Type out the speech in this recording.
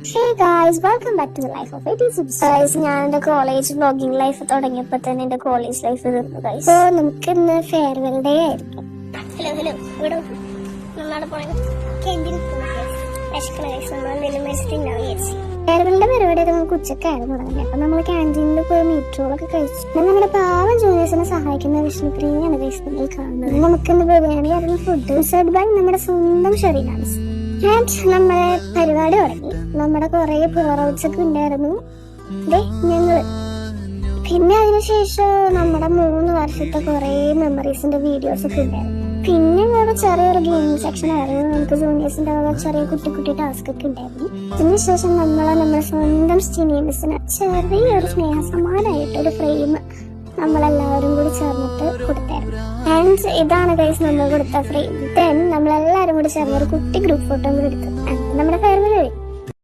Hey guys, welcome back to the life of 80 Guys, ഞാൻ എന്റെ college vlogging life തുടങ്ങിയപ്പോ തന്നെ എന്റെ കോളേജ് ലൈഫ് തീർന്നു ഗൈസ്. സോ നമുക്ക് ഇന്ന് ഫെയർവെൽ ഡേ ആയിരിക്കും. ഹലോ ഇവിടെ നമ്മളവിടെ പോയത് ഫെയർവെലിന്റെ പരിപാടിയൊക്കെ നമുക്ക് ഉച്ചക്കായിരുന്നു തുടങ്ങി. അപ്പൊ നമ്മള് ക്യാൻറ്റീനിൽ പോയി മീറ്ററുകളൊക്കെ കഴിച്ചു. നമ്മുടെ പാവം ജൂനിയേഴ്സിനെ സഹായിക്കുന്ന വിഷ്ണുപ്രിയനെയാണ് ഗൈസ് നമ്മൾ കാണുന്നത്. നമുക്കിന്ന് ബിരിയാണി ആയിരുന്നു ഫുഡ് സെർവ്ഡ് ബൈ നമ്മുടെ സ്വന്തം ഷെറീനാസ്. നമ്മളെ പരിപാടി തുടങ്ങി. നമ്മുടെ കുറെ പുറൗട്ട്സ് ഒക്കെ ഉണ്ടായിരുന്നു ഞങ്ങള്. പിന്നെ അതിനുശേഷം നമ്മുടെ 3 വർഷത്തെ കുറെ മെമ്മറീസിന്റെ വീഡിയോസ് ഒക്കെ ഉണ്ടായിരുന്നു. പിന്നെ ഇവിടെ ചെറിയൊരു ഗെയിമിംഗ് സെക്ഷൻ ആയിരുന്നു. നമുക്ക് ജൂനിയേഴ്സിന്റെ ചെറിയ കുട്ടി ടാസ്ക് ഒക്കെ ഉണ്ടായിരുന്നു. അതിനുശേഷം നമ്മുടെ സ്വന്തം സ്റ്റിനിയസിന് ചെറിയൊരു സ്നേഹസമാനമായിട്ട് ഒരു ഫ്രെയിം നമ്മളെല്ലാവരും കൂടി ചേർന്നിട്ട് കൊടുത്തായിരുന്നു. ആൻഡ് ഇതാണ് ഗൈസ് നമ്മൾ കൊടുത്ത ഫ്രെയിം. ദെൻ നമ്മളെല്ലാവരും കൂടി ചേർന്ന് ഒരു കുട്ടി ഗ്രൂപ്പ് ഫോട്ടോ കൂടി എടുത്തു. നമ്മുടെ ഫെയർവെൽ